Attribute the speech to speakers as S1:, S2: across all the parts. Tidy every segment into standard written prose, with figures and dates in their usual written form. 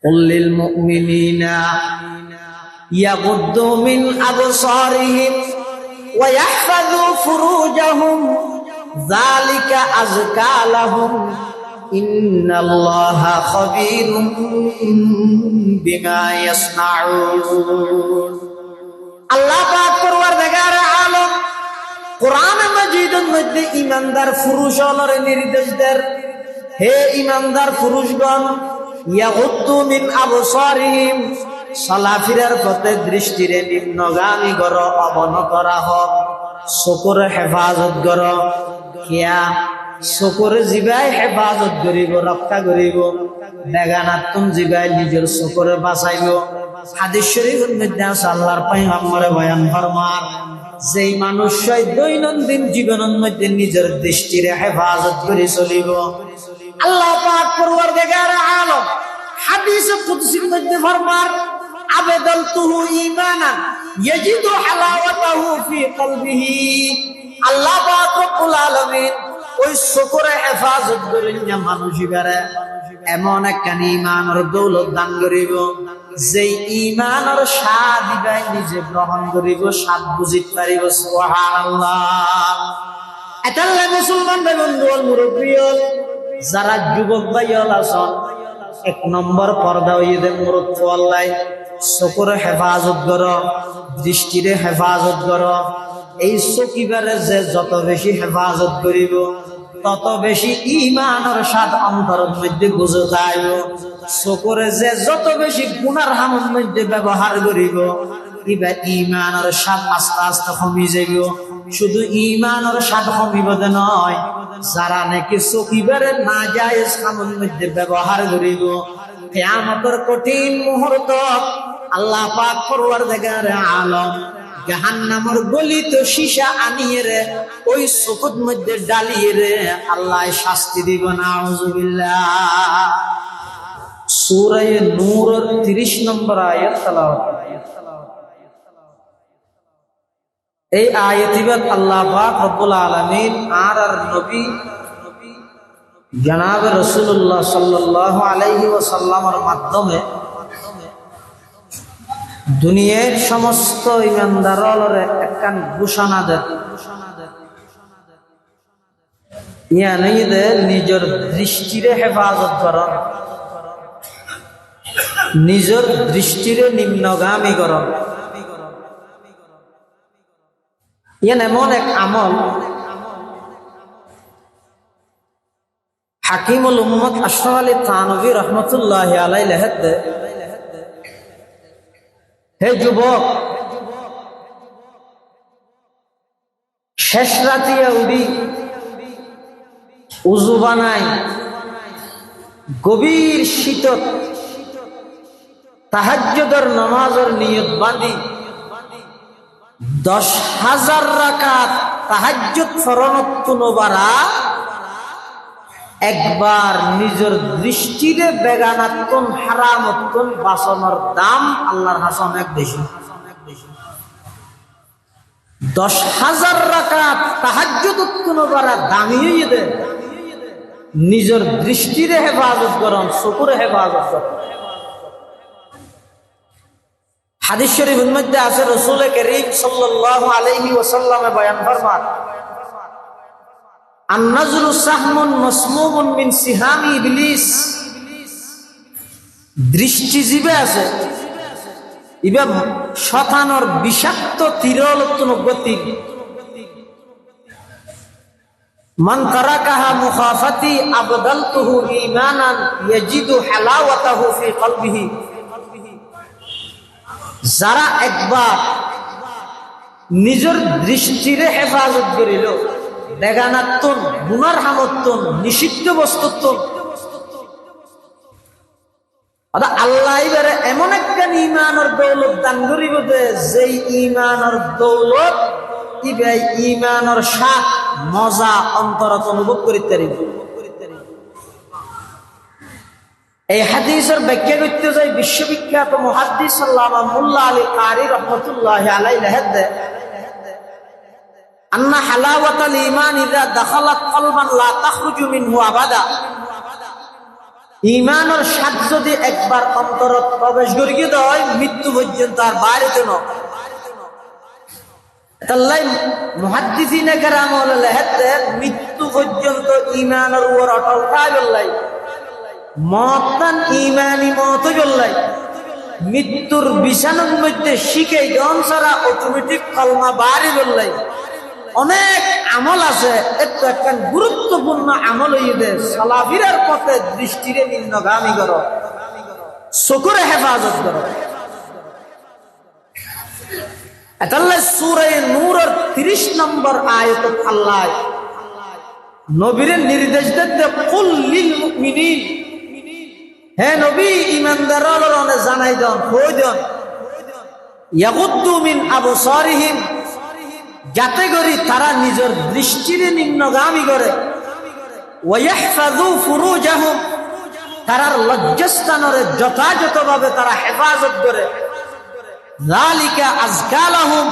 S1: قل للمؤمنين يغضوا من أبصارهم ويحفظوا فروجهم ذلك أزكى لهم إن الله خبير بما يصنعون আল্লাহ পাক পরওয়ারদিগার আলম কোরআন মাজিদের মধ্যে ঈমানদার পুরুষদের নির্দেশ দেন, হে ঈমানদার পুরুষগণ, ইয়াগুদ্দু মিন আবসারিহিম, চলাফেরার পথে দৃষ্টিরে নিম্নগামী কর, অবনত রাখ, চকুর হেফাজত কর। কিয়া চকুর জিবাই হেফাজত করিব, রক্ষা করিব, বেগানাতুন জিবাই নিজের চকুরে বাঁচাইব। হাদিস শরীফের মধ্যে আছে আল্লাহর পয়গম্বরে বয়ান ফরমান, যেই মানুষ দৈনন্দিন জীবনের মধ্যে নিজের দৃষ্টিরে হেফাজত করে চলিব, আল্লাহ পাক পরওয়ারদিগার আলম হাদিসে কুদসির মধ্যে ফরমান, আবেদালতুহু ঈমানান ইয়াজিদু হালাওয়াতাহু ফি কলবিহি। আল্লাহ পাক রব্বুল আলামিন ওই চকুরে হেফাজত করেন না মানুষিবারে এমন একটা ঈমানের দৌলত দান করিব, যে ঈমানের স্বাদ দিবাই নিজে গ্রহণ করিব, স্বাদ বুঝিতে পারিব। সুবহানাল্লাহ। এটালে মুসলমান ভাই বন্ধু মুরব্বী যারা যুবক ভাই আছেন, এক নম্বর পর্দা হইয়ে মুরব্বী আল্লাহ চকুর হেফাজত কর, দৃষ্টির হেফাজত কর। এই চকিবারে যে যত বেশি হেফাজত করিব, তত বেশি ঈমানের স্বাদ অন্তরের মধ্যে বুঝে যাইব। চকুরে যে যত বেশি গুনার হামের মধ্যে ব্যবহার করিব, ইবা ঈমানের স্বাদ আস্তে আস্তে কমে যাইব। শুধু ঈমানের স্বাদ কমিব নয়, যারা নাকি চকিবারে না জায়েজ কামের মধ্যে ব্যবহার করিব, কিয়ামতের কঠিন মুহূর্ত আল্লাহ পাক পরওয়ারদিগার আলম জাহান্নামের গলিত সীসা আনিয়ে রে ওই চকুর মধ্যে ডালিয়ে রে আল্লাহ শাস্তি দিব। নাউযুবিল্লাহ। সূরা নূরের 30 নম্বর আয়াত তেলাওয়াত। এই আয়াতিবাদ আল্লাহ পাক রব্বুল আলামিন আর নবী জনাব রাসূলুল্লাহ সাল্লাল্লাহু আলাইহি ওয়াসাল্লামের মাধ্যমে দুনিয়ার সমস্ত ইমানদারের একখান ঘোষণা দেন, নিজের দৃষ্টিরে হেফাজত কর, নিজের দৃষ্টিরে নিম্নগামী কর। ইয়ান এমন এক আমল হাকিমুল উম্মত আশরাফ আলী থানভী রহমতুল্লাহি আলাইহি লেখেন, হে যুবক, শেষ রাতিয়া উঠি উজু বানাই, গভীর শীতত তাহাজ্জুদের নামাজের নিয়ত বাঁধি, 10,000 রাকাত তাহাজ্জুদ ফরনত নবারা একবার নিজের দৃষ্টিরে বেগানাত্তন হারামত্তন বাসনের দাম আল্লাহর হাসান এক বেশি। 10,000 রাকাত তাহাজ্জুদ নবারা দামিয়ে দেন, নিজের দৃষ্টিরে হেফাজত করুন, চকুরে হেফাজত করুন। হাদিস শরীফের মধ্যে আছে রাসূল করিম সাল্লাল্লাহু আলাইহি ওয়াসাল্লামে বয়ান ফরমান, আন-নাজরু সাহমুন মাসমুমুন মিন সিহামি ইবলিস। দৃষ্টি জিবে আছে, ইবা শয়তানের বিষাক্ত তীরলতন গতি। মান তারাকাহা মুখাফাতি আবদালতুহু ঈমানান ইয়াজিদু হালাওয়াতাহু ফি কলবিহি। যারা একবার নিজের দৃষ্টিরে হেফাজত করিল, বেগানাত্তন গুনার হামত্তন নিষিদ্ধ বস্তুত্তন, আল্লাহ এবারে এমন একটা ঈমানের দৌলত দান করিব যেই ঈমানের দৌলত ইবাই ঈমানের স্বাদ মজা অন্তরত অনুভব করিতে পারিব। এই হাদিসের ব্যাখ্যা করতে যাই বিশ্ববিখ্যাত মুহাদ্দিস আল্লামা মুল্লা আলী কারি রহমতুল্লাহি আলাইহি লেখেন, আন্না হালাওয়াতাল ঈমান ইযা দাখালাত কলবান লা তাখরুজু মিনহু আবাদা। ইমানের স্বাদ যদি একবার অন্তরত প্রবেশ করিয়ে দেয় মৃত্যু পর্যন্ত আর বাড়িতে নয়। তাল্লাই মুহাদ্দিসিনে কেরাম লেখেন মৃত্যু পর্যন্ত ইমানের উপর অটল থাকলাই মতান ইমানি মত জল্লাই মৃত্যুর বিছানার মধ্যে শিখে জন ছাড়া অটোমেটিক কলমা বাড়ি বললাই। অনেক আমল আছে, একটু একটা গুরুত্বপূর্ণ আমল হইবে সালাফিরার পথে দৃষ্টিরে নিম্নগামী করো, চকুরে হেফাজত করো। এতাল্লাহ সূরা নূরের 30 নম্বর আয়াত আল্লাহ নবীর নির্দেশ দেন কুল লিল মুমিনিন, হে নবী ঈমানদাররা জানাই দেন কই দেন ইয়াগুদ্দু মিন আবসারিহিম, যাতে করে তারা নিজের দৃষ্টিরে নিম্নগামী করে, ওয়াইহফাযু ফুরুজাহুম, তারার লজ্জাস্থানের যথাযথভাবে তারা হেফাজত করে, যালিকা আযকা লাহুম,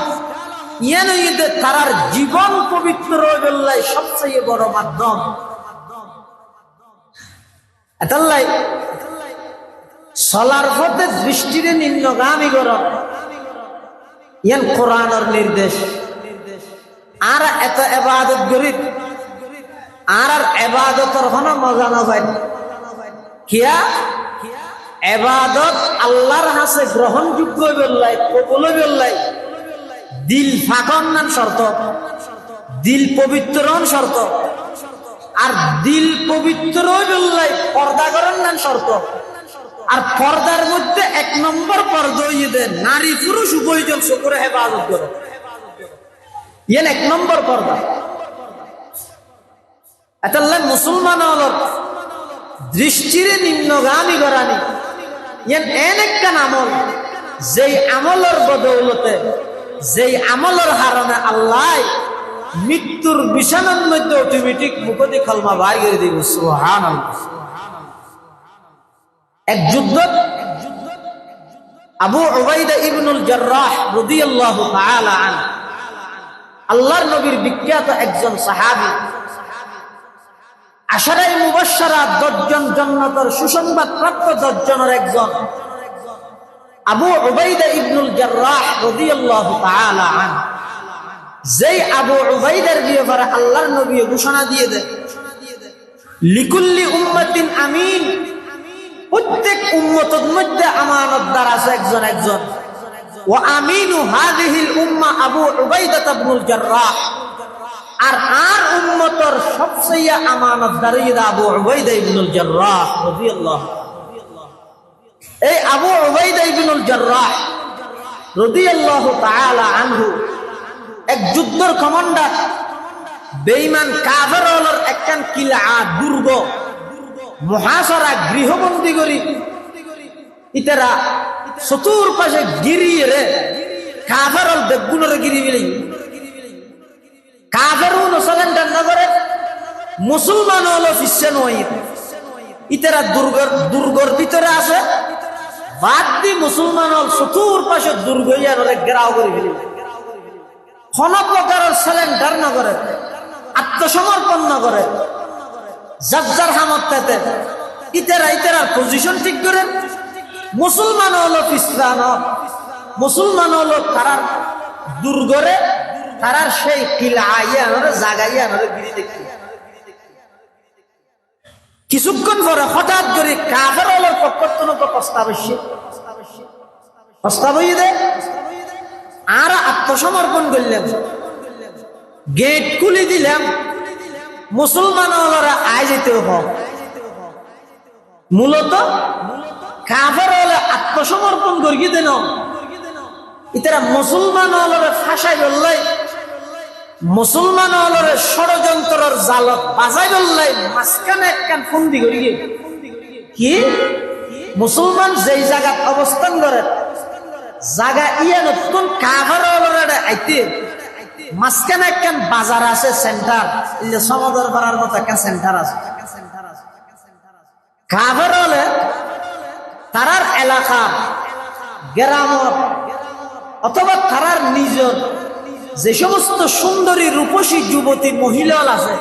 S1: ইয়ানুইদে তারার জীবন পবিত্র হইলাই সবচেয়ে বড় মাধ্যম। এতাল্লাই চলার পথে দৃষ্টিরে নিম্নগামী করো, ইয়ান কোরআনের নির্দেশ। আর এত ইবাদত করি আর ইবাদতের কোনো মজা না পাই, কিয়া ইবাদত আল্লাহর কাছে গ্রহণযোগ্য বললাই কবুল বললাই দিল ফাঁকন নান শর্ত, দিল পবিত্রন শর্ত। আর দিল পবিত্র বললাই পর্দা করেন নান শর্ত। আর পর্দার মধ্যে 1 নম্বর পর্দা হইয়ে দেন নারী পুরুষ উভয়জন চকুরে হেফাজত করে, ইয়ান 1 নম্বর পর্দা। এতাল্লাহ মুসলমান হলর দৃষ্টিরে নিম্নগামী করানি ইয়ান এন একটা আমল, যেই আমলের বদৌলতে যেই আমলের হারণে আল্লাহ মৃত্যুর বিছানার মধ্যে অটোমেটিক মুখতি কলমা বাই করে দিব। সুবহানাল্লাহ। এক যুদ্ধ আবু উবাইদা ইবনুল জাররাহ রাদিয়াল্লাহু তাআলা আনহু, আল্লাহর নবীর বিখ্যাত একজন সাহাবী, আশারায়ে মুবাশশারা 10 জন জান্নাতের সুসংবাদ প্রাপ্ত 10 জনের একজন আবু উবাইদা ইবনুল জাররাহ রাদিয়াল্লাহু তাআলা আনহু। যেই আবু উবাইদার ব্যাপারে আল্লাহর নবী ঘোষণা দিয়ে দেন লিকুল্লি উম্মাতিন আমিন, প্রত্যেক উম্মতের মধ্যে আমানতদার আছে একজন একজন। ওয়া আমিনু হাযিহিল উম্মাহ আবু উবাইদা ইবনুল জাররাহ, আর উম্মতের সবচেয়ে আমানতদার আবু উবাইদা ইবনুল জাররাহ রাদিয়াল্লাহু। এই আবু উবাইদা ইবনুল জাররাহ রাদিয়াল্লাহু তাআলা আনহু এক যুদ্ধের কমান্ডার। বেঈমান কাফেরদের একখান কিলা দুর্গ মুহাসারা গৃহবন্দী করি ইতারা চতুর্পাশে গিরিয়ে রে কাফেরল বেগুনের গিরি মিলি কাফেরও নসলেন্ডার নগরে মুসলমান হলো ফিসে নয়। ইতারা দুর্গর ভিতরে আছে, বাদ দি মুসলমান হল চতুর্পাশে দুর্গ ইয়ারে ঘেরাও করে ফেলি। কোন প্রকারের সিলিন্ডার না করে, আত্মসমর্পণ না করে, যার হামতে ইতারার পজিশন ঠিক করে মুসলমান হলো পিছান, মুসলমান হলো তারার দুর্গরে তারার সেই কিলা আইয়া জাগাইয়া গিরি দেখি। কিছুক্ষণ পরে হঠাৎ করে কাফের হলোর পক্ষ প্রস্তাব হইয়ে দেয় আর আত্মসমর্পণ করলাম, গেট খুলে দিলাম, মুসলমান হলরা আয় যেতে হোক। মূলত কাফের হলে আত্মসমর্পণ করিয়ে দেন, ইতারা মুসলমান হলরে ফাঁসাই বললাই, মুসলমান হলরে ষড়যন্ত্রের জালত বাজাই বললাই, মাঝখানে একখান ফন্দি করিয়ে কি মুসলমান যেই জায়গা অবস্থান করে জায়গা ইয়ে নতুন কাফের হলরে আইতে মাঝখানে একখান বাজার আছে, সেন্টার সমদর পাড়ার মতো একটা সেন্টার আছে। কাফের হলে তারার এলাকা গ্রামত অথবা তারার নিজের যে সমস্ত সুন্দরী রূপসী যুবতী মহিলা আছে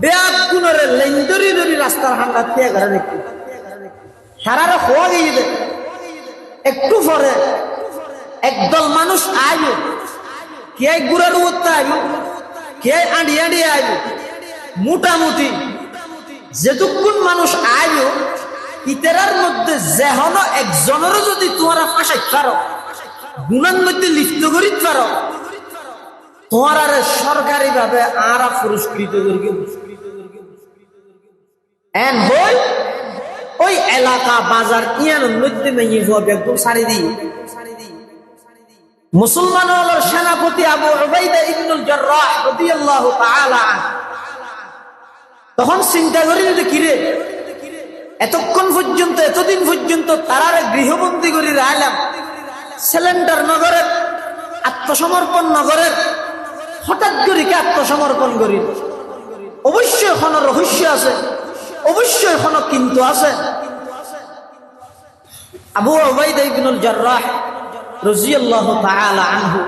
S1: বেয়াদ গুণরে লেন্দরি দরি রাস্তার হান্ডা দিয়ে ঘরে দেখি তারারে হওয়া গিয়ে একটু পরে একদল মানুষ আইব, কে গুড়ার উত্তা আইব, কে আঁড়ি আঁড়ি আইব, মোটামুটি যেটুকুন মানুষ আইব ইতারার মধ্যে যেহন একজনেরও যদি তোমারা ফাঁসাই পারো, গুণার মধ্যে লিপ্ত করিতে পারো, তোমার সরকারি ভাবে আরা পুরস্কৃত করি। এন হই ওই এলাকা বাজার ইয়ানোর মধ্যে মেয়ে একদম সারি দিই। মুসলমান সেনাপতি আবু উবাইদা ইবনুল জাররাহ রাদিয়াল্লাহু তাআলা আনহু তখন চিন্তা করি যে কিরে এতক্ষণ পর্যন্ত এতদিন পর্যন্ত তারারে গৃহবন্দী করে রাখলাম, সিলিন্ডার নগরের আত্মসমর্পণ নগরের, হঠাৎ করে কে আত্মসমর্পণ করি? অবশ্যই এখনো রহস্য আছে, অবশ্যই এখনো কিন্তু আছে। আবু উবাইদা ইবনুল জাররাহ রাদিয়াল্লাহু তাআলা আনহু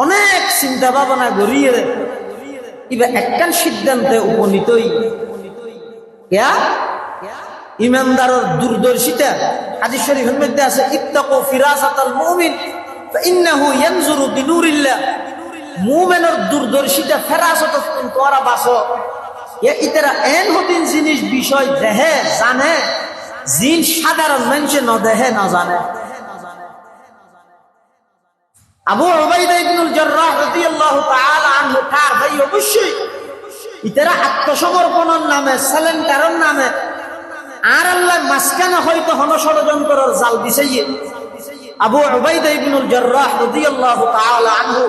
S1: অনেক চিন্তা ভাবনা করিয়ে এবার একখান সিদ্ধান্তে উপনীতই ইমানদারের দূরদর্শিতা। হাদিস শরীফের মধ্যে আছে ইত্তাকু ফিরাসাতাল মুমিন ফাইন্নাহু ইয়ানজুরু বিনুরিল্লাহ। মুমিনের দূরদর্শিতা ফেরাসত তোরা বাসো ইতারা এন হতিন জিনিস বিষয় দেহে জানে জিন সাধারণ মানুষে ন দেহে না জানে। আবু উবাইদা ইবনুল জাররাহ রাদিয়াল্লাহু তাআলা আনহু তার ভাই অবশ্যই ইতারা আত্মসমর্পণের নামে সিলিন্ডারের নামে আর আল্লাহ মাঝখানে হয়তো ষড়যন্ত্রের জাল বিছাইয়ে আবু উবাইদা ইবনুল জাররাহ রাদিয়াল্লাহু তাআলা আনহু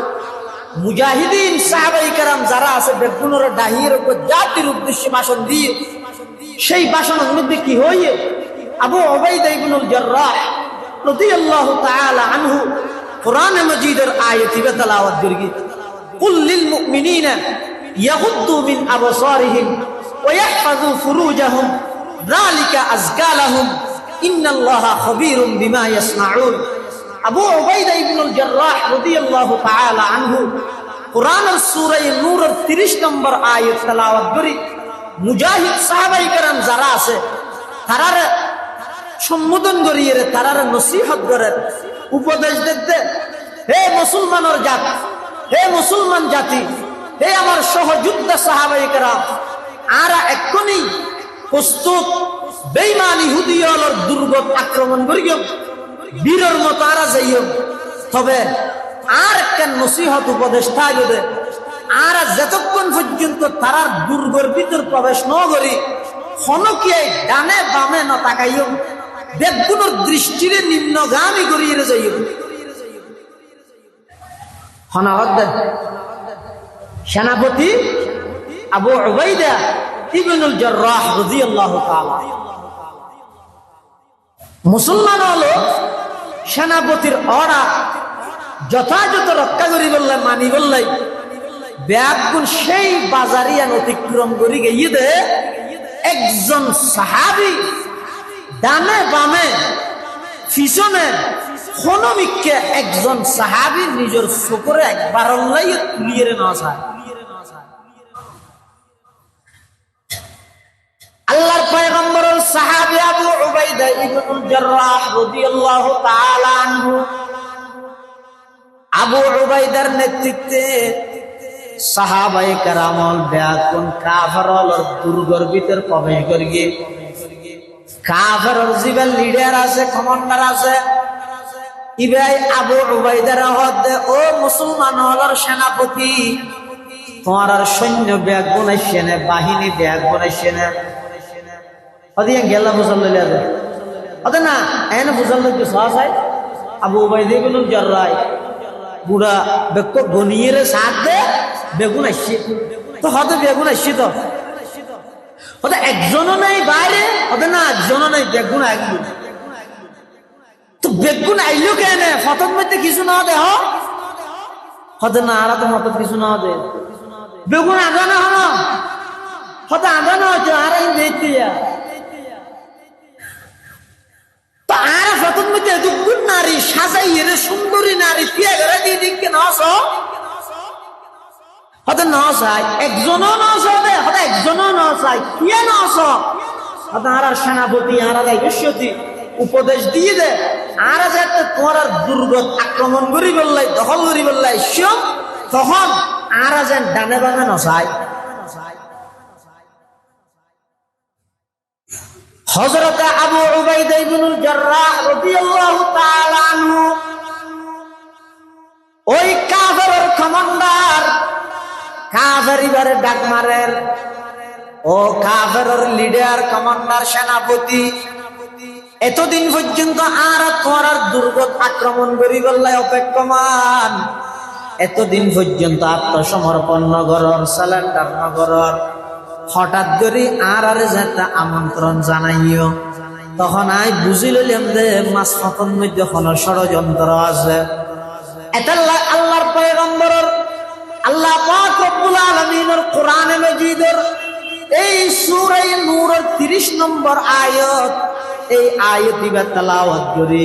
S1: মুজাহিদিন সাহাবায়ে কেরাম যারা আছে বেগুনের ডাহির উপর জাতির উদ্দেশ্যে ভাষণ দিয়ে সেই ভাষণের মধ্যে কি হইয়ে আবু উবাইদা ইবনুল জাররাহ রাদিয়াল্লাহু তাআলা আনহু কুরআন মাজিদের আয়াতি তেলাওয়াত করি, কুল লিল মুমিনিনা ইয়াগুদ্দু মিন আবসারিহিম ওয়া ইয়াহফাযু ফুরুজাহুম যালিকা আযকা লাহুম ইন্নাল্লাহা খাবীরুম বিমা ইয়াসনাউন। আবু উবাইদা ইবনুল জাররাহ রাদিয়াল্লাহু তাআলা আনহু কুরআনের সূরা নূরের 30 নম্বর আয়াত তেলাওয়াত করি মুজাহিদ সাহাবায়ে কেরাম যারা আছে তারার সম্বোধন করিয়ে তারার নসিহত করে উপদেশ দিতে, হে মুসলমানের জাত, হে মুসলমান জাতি, হে আমার সহযোদ্ধা সাহাবায়ে কেরাম, আরা এক্ষুনি প্রস্তুত বেঈমান ইহুদিয়র দুর্গত আক্রমণ করিও, বীরের মতো আরা যাইও। তবে আর একটা নসিহত উপদেশ থাকবে, আর যতক্ষণ পর্যন্ত তারার দুর্গের ভিতর প্রবেশ ন করি হনকে ডানে বামে ন তাকাইও, বেগুনের দৃষ্টিরে নিম্নগামী করিয়ে যাইও। সেনাপতি আবু উবাইদা ইবনুল জাররাহ রাদিয়াল্লাহু তাআলা মুসলমান হলো সেনাপতির অর্ডার যথাযথ রক্ষা করি বললে মানি বললে ব্যাগুন সেই বাজারিয়ান অতিক্রম করি গিয়ে দে একজন সাহাবী ডানে বামে পিছনে হনমিককে একজন সাহাবী নিজের চোখে একবার তুলিয়ে না যায়। আল্লাহর পয়গম্বরের সাহাবী আবু উবাইদা ইবনুল জাররাহ রাদিয়াল্লাহু তাআলা আনহু আবু উবাইদার নেতৃত্বে সাহাবায়ে কেরামল ব্যাকুন কাফেরর দুর্গের ভিতর প্রবেশ করিয়ে কাফেরর জিবেল লিডার আছে, কমান্ডার আছে, ইবাই আবু উবাইদার হদে ও মুসলমান হলর সেনাপতি তোমার সৈন্য ব্যাগ বনাইছে না, বাহিনী ব্যাগ বানাইছে না, ওদিকে গেলা বুঝাল লইলে ওদের না এনে বুঝাল লইতে সহজ হয়। আবু উবাইদা ইবনুল জাররাহ বুড়া বেক গনিয়ে সাথ দে বেগুন আসছে তো হতে বেগুন আসছে তো ওদের একজনও নাই বাইরে, ওদের না একজনও নাই বেগুন আইলো তো বেগুন আইলো কেন ফটোর মধ্যে কিছু না দেহ হতে না আর তো মত কিছু না দে বেগুন আগানো হন হতে আগানো হচ্ছে আর দেখতে তো আর ফটোর মধ্যে দুগুণ নারী সাজাই এনে সুন্দরী নারী পিয়া ঘরে দিয়ে দিকে নস হতে ন চাই একজনও ন চাই হতে একজনও ন চাই কিয়া নস আর সেনাপতি আর বিশ্বতি উপদেশ দিয়ে দে আর যাতে তোমার দুর্গ আক্রমণ করি বললাই দখল করি বললাই তখন আর যেন ডানে বামে নসায়। হযরত আবু উবাইদা ইবনুল জাররাহ রাদিয়াল্লাহু তাআলা আনহু ওই কাফেরের কমান্ডার কাফেরিবারে ডাক মারের ও কাফেরের লিডার কমান্ডার সেনাপতি এতদিন পর্যন্ত আর করার দুর্গ আক্রমণ করি বললাই অপেক্ষমান এতদিন পর্যন্ত আত্মসমর্পণ নগরর সালেন্ডার নগরর হঠাৎ করে আর যেটা আমন্ত্রণ জানাইও তখন আই বুঝি লইলাম যে মাছ ফতন মধ্যে কোনো ষড়যন্ত্র আছে। এটা আল্লাহর পয়গম্বরের আল্লাহ পাক রব্বুল আলামিনের কোরআনে মাজিদের এই সূরা নূরের 30 নম্বর আয়াত এই আয়াতটি তেলাওয়াত করি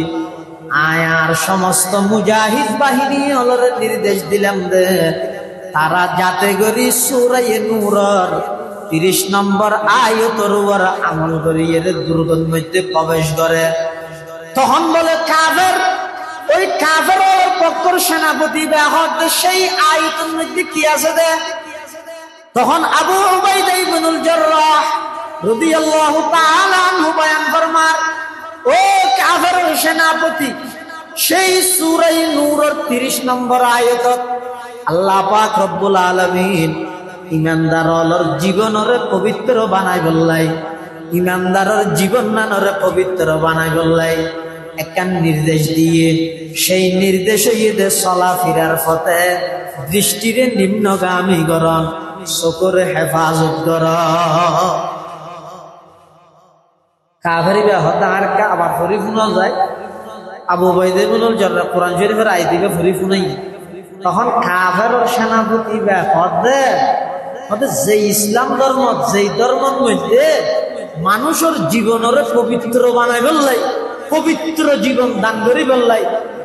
S1: আয়ার সমস্ত মুজাহিদ বাহিনী হলরে নির্দেশ দিলাম যে তারা যাতে করি সূরা নূরের 30 নম্বর আয়াতের উপর আমল করি এর দুর্গের মধ্যে প্রবেশ করে। তখন বলে কাফের ওই কাফেরের পক্ষের সেনাপতি বাহক সেই আয়াতের মধ্যে কি আছে দে তখন আবু উবাইদা ইবনুল জাররাহ রাদিয়াল্লাহু তাআলা আনহু বয়ান ফরমার ও কাফেরের সেনাপতি সেই সূরা নূরের 30 নম্বর আয়াত আল্লাহ পাক রব্বুল আলামিন ইমানদারর জীবনরে পবিত্র বানাই বললাই ইমানদারর জীবন নানরে পবিত্র বানাই বললাই একটা নির্দেশ দিয়ে সেই নির্দেশ ইয়েদে চলাফেরার পথে দৃষ্টিরে নিম্নগামী করন চকুরে হেফাজত কর কাফেরি হতা আর আবার ফরি ফুনা যায় আবু উবাইদা ইবনুল জাররাহ কোরআন শরীফের আয়াত দিবে ফরি ফুনাই তখন কাফেরের সেনাপতি হদে যে ইসলাম ধর্ম যেই ধর্মের মধ্যে মানুষের জীবনের পবিত্র বানাই বললাই পবিত্র জীবন দান করি বললাই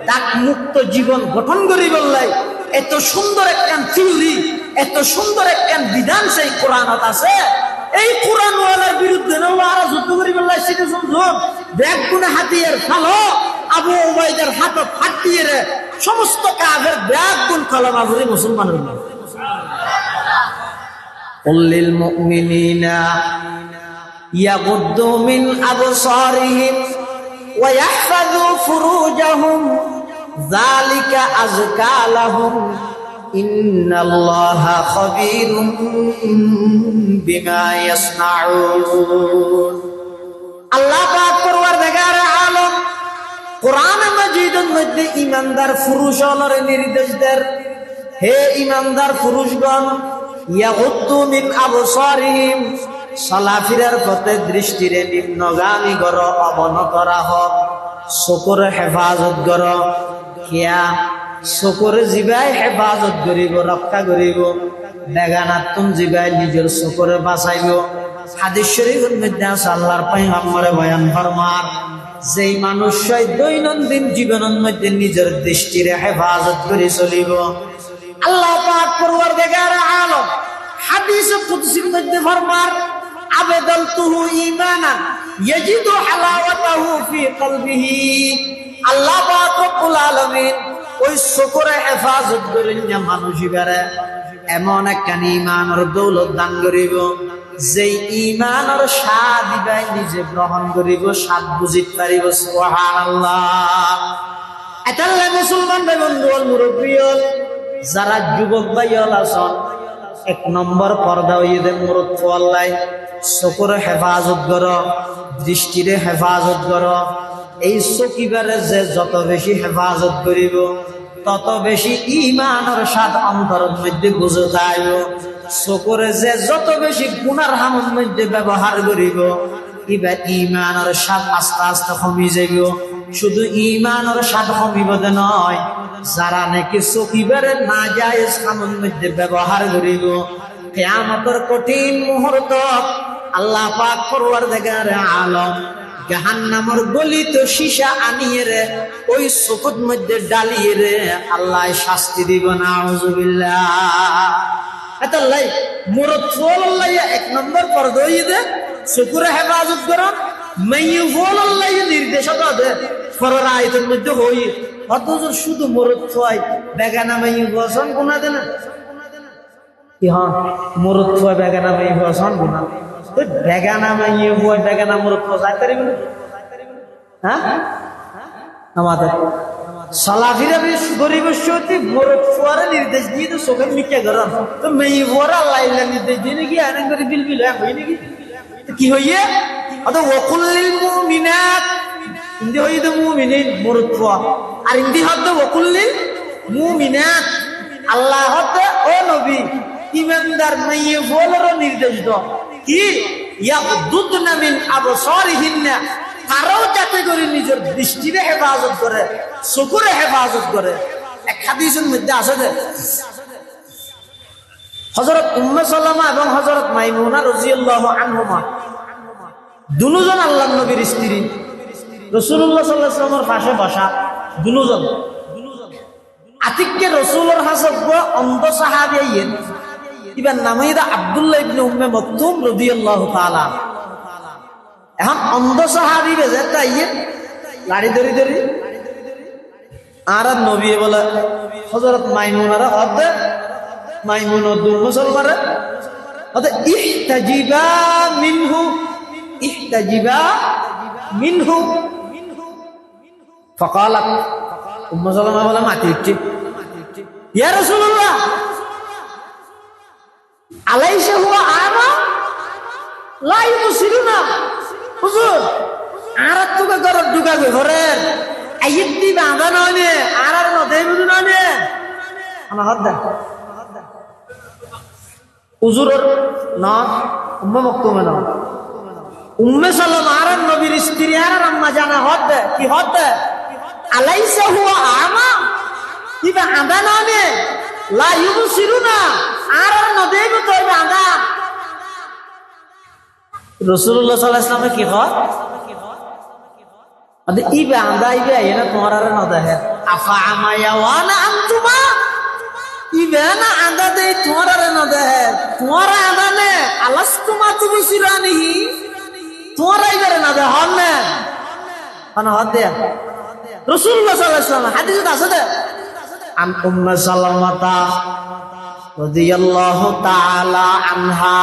S1: ডাক মুক্ত জীবন গঠন করি বললাই এত সুন্দর একটা থিওরি এত সুন্দর একটা বিধান সেই কোরআনত আছে এই কোরআনওয়ালার বিরুদ্ধে আর যুদ্ধ করি বললাই সেটা শুনছুন ব্যাগ গুনে হাতিয়ার ফালো আবু উবাইদার হাত ফাটিয়ে রে সমস্ত কাফের ব্যাগ গুন কলমা ভরে মুসলমান হইল। قل للمؤمنين يغضوا من أبصارهم ويحفظوا فروجهم ذلك أزكى لهم إن الله خبير بما يصنعون الله পাক পরওয়ারদিগার আলম কোরআন মাজিদের মধ্যে ঈমানদার পুরুষদের নির্দেশ দেন হে ঈমানদার পুরুষগণ ইয়াগুদ্দু মিন আবসারিহিম চলাফেরার পথে দৃষ্টিরে নিম্নগামী কর অবনত রাখ চকুর হেফাজত কর কিয়া চকুর জিবাই হেফাজত করিব রক্ষা করিব বেগানাতুন জিবাই নিজের চকুরে বাঁচাইব। হাদিস শরীফের মধ্যে আছে আল্লাহর পয়গম্বরে বয়ান ফরমান যেই মানুষ দৈনন্দিন জীবনের মধ্যে নিজের দৃষ্টিরে হেফাজত করে চলিব আল্লাহ পাক পরওয়ারদিগার আলম হাদিসে কুদসির মধ্যে ফরমান আবেদালতুহু ঈমানান ইয়াজিদু হালাওয়াতাহু ফি কলবিহি আল্লাহ পাক রব্বুল আলামিন ওই চকুরে হেফাজত করেন যে মানুষ ইবারে এমন একটা ঈমানের দৌলত দান করিব যে ঈমানের স্বাদ দিবাই নিজে গ্রহণ করিব স্বাদ বুঝিতে পারিব সুবহানাল্লাহ। এটালে মুসলমান ভাই বন্ধু মুরব্বী যারা যুবক ভাই আছেন 1 নম্বর পর্দা হইয়ে মুরত আল্লাহ চকুরে হেফাজত কর দৃষ্টিরে হেফাজত কর এই চকিবারে যে যত বেশি হেফাজত করিব তত বেশি ঈমানের স্বাদ অন্তরের মধ্যে বুঝে যাইব চকুরে যে যত বেশি গুনার হামের মধ্যে ব্যবহার করিব ইবা ঈমানের স্বাদ আস্তে আস্তে কমে যাইব। শুধু ঈমানের স্বাদ কমিব নয় যারা নাকি চকিবারে না জায়েজ কামের মধ্যে ব্যবহার করিব কিয়ামতের কঠিন মুহূর্ত আল্লাহ পাক পরওয়ারদিগার আলম জাহান্নামের গলিত সীসা আনিয়ে রে ওই চকুর মধ্যে ডালিয়ে রে আল্লাহ শাস্তি দিব না আউযুবিল্লাহ। এত লাই মুরত ফল আল্লাহ 1 নম্বর পর্দা হইয়ে দে চকুরে হেফাজত করো মাইয়ু বল আল্লাহ নির্দেশ দে ফরর আয়াতের মধ্যে হই অথচ শুধু মরদ ছয় বেগানা মাইয়ু বসন গুনাহ দেন কি হ্যাঁ মরদ ছয় বেগানা মাইয়ু বসন গুনাহ তো বেগানা মাইয়ু বই বেগানা মরদ ছয় পারিব না হ্যাঁ আমাদের সালাফিরা বেশ গরিব সত্যি মরদ ছয়ারে নির্দেশ দিয়ে তো চোখের মিথ্যা করেন তো মাইয়ু বড় আল্লাহ নির্দেশ দিয়ে নাকি আইন করে বিল হয় নাকি কি হইয়ে অত ওয়াকুল্লিল মুমিনাত ইন্দি হইতো মুমিনিন মরুত্ব আর ইন্দি হতো ওয়াকুল্লিল মুমিনাত আল্লাহ হতো ও নবী ইমানদার মাইয়ে বলরো নির্দেশ দাও কি ইয়াগুদুনা মিন আবসারিহিন্না তারাও যাতে করে নিজের দৃষ্টিরে হেফাজত করে চকুরে হেফাজত করে এক হাদিসের মধ্যে আছে যে হযরত উম্মে সালামা এবং হযরত মাইমুনা রাদিয়াল্লাহু আনহুমা দুজন আল্লাহর নবীর স্ত্রী রাসূলুল্লাহ সাল্লাল্লাহু আলাইহি ওয়াসাল্লামের পাশে বসা দুজন আতিককে রাসূলের হাসব অন্ধ সাহাবী আইয়েন ইবার নামাইদা আব্দুল্লাহ ইবনে উম্মে মাকতুম রাদিয়াল্লাহু তাআলা এখন অন্ধ সাহাবী বেজে তাইয়ে লাড়ি ধরি ধরি আর নবী বলে হযরত মাইমুনারা হদে মাইমুনা দুল মুসলমানে হদে ইহতাজিবা মিনহু ইহতাজিবা মিনহু فقالت উম্মে সালামা বলে মাটি উঠছে ইয়া রাসূলুল্লাহ আলাইসা হুয়া আমা লা ইউসিরুনা হুজুর আর তুকে ঘর ঢুকা গই ঘরের আইতি বাঁধা নয় আর নদে বুঝু নয় আমার হদ হুজুরের না উম্মে মাকতুমে না উম্মে সালামা আর নবীর স্ত্রী আর আম্মা জানা হদ কি হদ আলাইসা হুয়া আমা ইবা আদা নয় লা ইউসিরুনা আর নদে বুঝু বাঁধা রাসূলুল্লাহ সাল্লাল্লাহু আলাইহি ওয়াসাল্লাম কি হয় আদে ইবা আদা ইবা এনা তোমার আর নদা হে আফা আমায়া ওয়ানা আনতুমা ইবা না আদা দে তোমার আর নদা হে তোমার আদা নে আলাস্তুমা তুবসিরানিহি তোমার ইবারে নদা হন না আনা হদে রাসূলুল্লাহ সাল্লাল্লাহু আলাইহি ওয়াসাল্লাম হাদিসে আছে দে আন উম্মে সালামাতা রাদিয়াল্লাহু তাআলা আনহা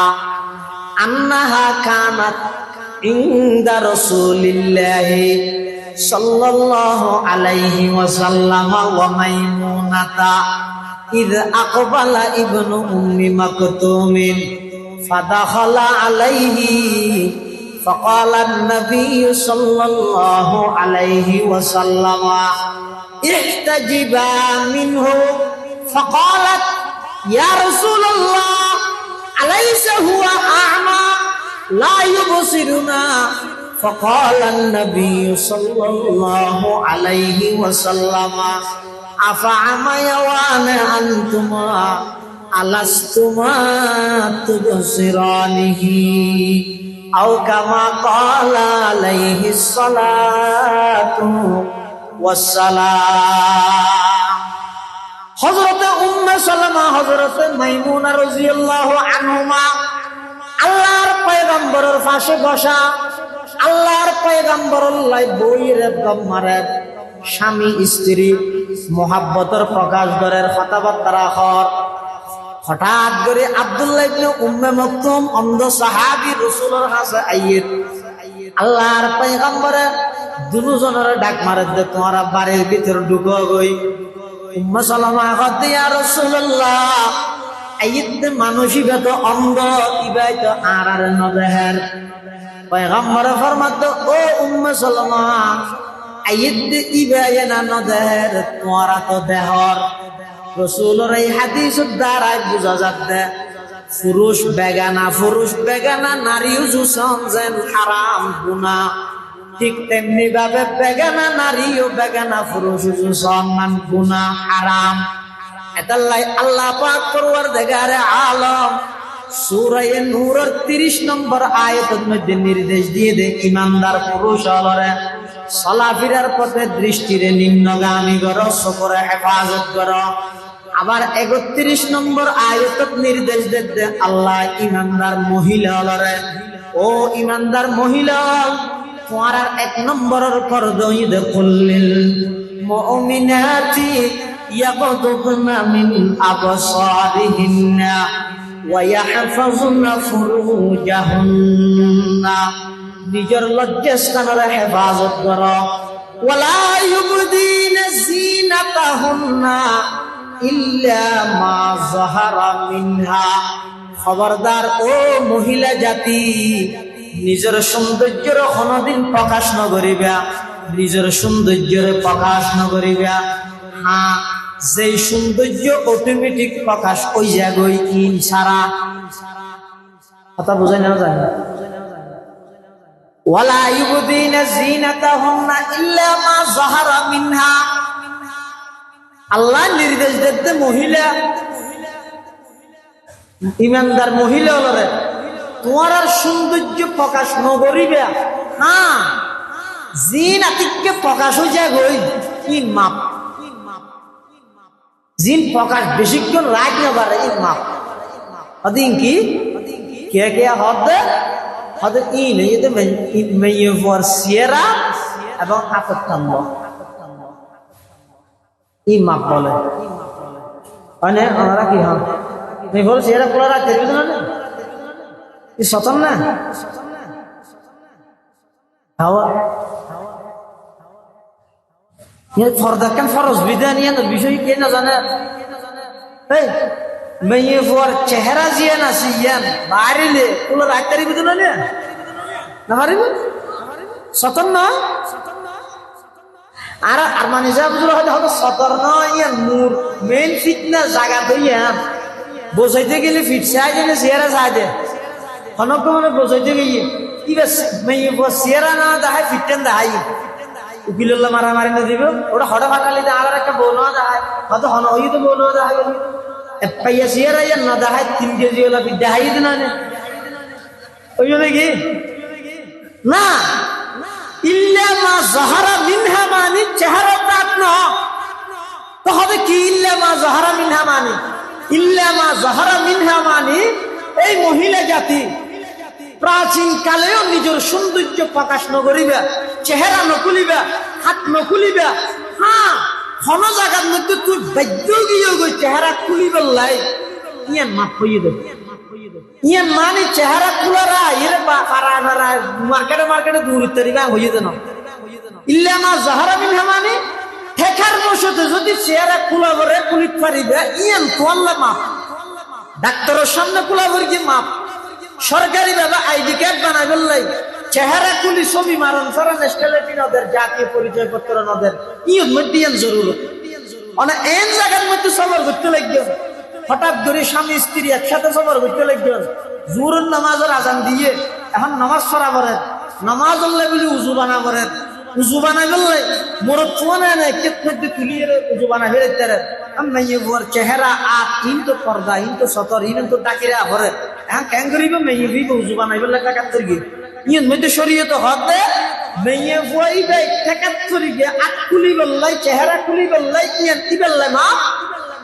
S1: আন্নাহা কানাত ইনদা রাসূলিল্লাহি সাল্লাল্লাহু আলাইহি ওয়াসাল্লাম ওয়া মাইমুনাতা ইয আকবালা ইবনু উম্মি মাকতুমিন ফাদাখালা আলাইহি فقال النبي صلى الله عليه وسلم احتجبا منه فقالت يا رسول الله أليس هو أعمى لا يبصرنا فقال النبي صلى الله عليه وسلم أفعميان أنتما ألستما تبصرانه أو كما قال عليه الصلاة والسلام হযরতে উম্মে সালামা হযরতে মাইমুনা রাদিয়াল্লাহু আনহুমা আল্লাহর পয়গম্বরের পাশে বসা আল্লাহর পয়গম্বরের লাই বইরে গম্মারে স্বামী স্ত্রী মোহাব্বতের প্রকাশ করার কথাবার্তা হর হঠাৎ করে আব্দুল্লাহ ইবনে উম্মে মাকতুম অন্ধ সাহাবী রাসূলের কাছে আইয়েত আল্লাহর পয়গম্বরে দুজনের ডাক মারে দে তোমার বাড়ির ভিতর ঢুকো গই উম্মে সালামা কইতে ইয়া রাসূলুল্লাহ আইতে মানুষই বেত অন্ধ ইবাই তো আর নদেহের পয়গম্বর ফরমাতো ও উম্মে সালামা আইতে ইবাই না নদেহের তোমারা তো দেহর রাসূলের এই হাদিসের দ্বারা বুঝা যাচ্ছে পুরুষ বেগানা নারীও জুসন হারাম গুনাহ ঠিক তেমনি ভাবে বেগানা নারীও বেগানা পুরুষ জুসন গুনাহ হারাম এতাল্লাই আল্লাহ পাক পরওয়ারদিগারে আলম সূরা নূরের 30 নম্বর আয়াতের মধ্যে নির্দেশ দিয়ে দে ইমানদার পুরুষ হলরে সালাফিরার পথে দৃষ্টিরে নিম্নগামী করো চকুরে হেফাজত করো আবার 31 নম্বর আয়াতত নির্দেশ দেতে আল্লাহ ইমানদার মহিলা হলরে ও ইমানদার মহিলা, তোমার আর 1 নম্বরের ফরজ ঈদ কুল্লিল মুমিনাতি ইয়াগদুবনা মিন আবসারিহিন্না ওয়া ইয়াহফাযুনা ফুরুজাহুন্না, নিজের লজ্জাস্থানের হেফাজত করো। ওয়ালা ইউবদিনা যিনাতাহুন্না ইল্লা মা যাহারা মিনহা, খবরদার ও মহিলা জাতি, নিজের সৌন্দর্যের কোনদিন প্রকাশ নকরিবা, নিজের সৌন্দর্যের প্রকাশ নকরিবা। হ্যাঁ, যেই সৌন্দর্য অটোমেটিক প্রকাশ ওই জায়গায় ইনসারা, কথা বুঝাই না জানি। ওয়ালা ইউবদিনা যিনাতাহুন্না ইল্লা মা যাহারা মিনহা, আল্লাহ নির্দেশ দিতে মহিলা, ইমানদার মহিলা হলরে তোমার আর সৌন্দর্য প্রকাশ নকরিবা। হ্যাঁ, জিন আতিককে প্রকাশ হয়ে যায় গই কি মাপ, জিন প্রকাশ বেশিক্ষণ রাখ না পারে ই মাপ। হদিন কি কে কে হদে হদে ই নেই, এতে মেয়ে ফর সিয়েরা এবং আপত্তাম্ব ই মাপ বলে। মানে ওনারা কি হন মেয়ে ফর সিয়েরা খোলা রাখতে না ই সতন না হাওয়া ফরদা কেন ফরজ বিধান বিষয় কে না জানে। মেয়ে ফর চেহারা জিয়া না সিয়ান বাড়িলে খোলা রাখতে না না পারিব সতন না। আর আর মানে যা বুঝলো হয়তো হয়তো সতর নয় নূর মেন ফিটনা জায়গা দইয়া বোঝাইতে গেলে ফিট চাই গেলে চেহারা চাই দে অনক্য মানে বোঝাইতে গিয়ে কি মেয়ে চেহারা না দেখায় ফিটেন দেখাই উকিল্লা মারামারি না দিব ওটা হঠাৎ ফাটালি আর একটা বউ নেওয়া দেখায় হয়তো হন ওই তো বউ নেওয়া দেখাই পাইয়া চেহারা না দেখায় 3 কেজি ওলা ফিট দেখাই দিন ওই জন্য কি না ইল্লা মা যাহারা মিনহা মানে চেহারা তাক না তো হবে কি ইল্লা মা যাহারা মিনহা মানে ইল্লা মা যাহারা মিনহা মানে এই মহিলা জাতি প্রাচীন কালেও নিজের সৌন্দর্য প্রকাশ নকরিবা, চেহারা নকুলিবা, হাত নকুলিবা। হ্যাঁ, কোন জায়গার মধ্যে তুই বাধ্য গিয়ে গই চেহারা খুলিবে লাই ইয়ান মাপ হইয়ে দেবে। ইয়ান মানে চেহারা খুলারা এর পারা পারা মার্কেটে মার্কেটে দূর তরিবা হইয়ে দেন। ইল্লা মা যাহারা মিনহা মানে ঠেকার বসতে যদি চেহারা খুলা করে কুলিত পারিবে ইয়ান তোয়াল্লা মাপ। ডাক্তারের সামনে খুলা করে কি মাপ, সরকারি ভাবে আইডি কার্ড বানাই বললাই চেহারা খুলি ছবি মারণ সারা ন্যাশনালিটি নদের জাতীয় পরিচয় পত্র নদের ইয়ের মধ্যে জরুরত অনেক এন জায়গার মধ্যে সবর করতে লাগবেন। হঠাৎ ধরে স্বামী স্ত্রী একসাথে সবর করতে লাগবেন, জোহরের নামাজের আজান দিয়ে এখন নামাজ পড়া করেন, নামাজ আল্লাহ বলে উজু বানা করেন, উজু বানাই বললে মোর চুয়ানে নাই কেত মধ্যে তুলিয়ে উজু বানা ফেলতে আমি চেহারা আর ইন তো পর্দা ইন তো সতর ইন তো ডাকিরা ভরে এখন কেন করিব মেয়ে ভিব উজু বানাই বললে টাকাত্তর গিয়ে ইন মধ্যে সরিয়ে তো হতে মেয়ে ভুয়াই ভাই টাকাত্তর গিয়ে আট খুলি বললাই চেহারা খুলি বললাই ইয়ান কি বললাই মা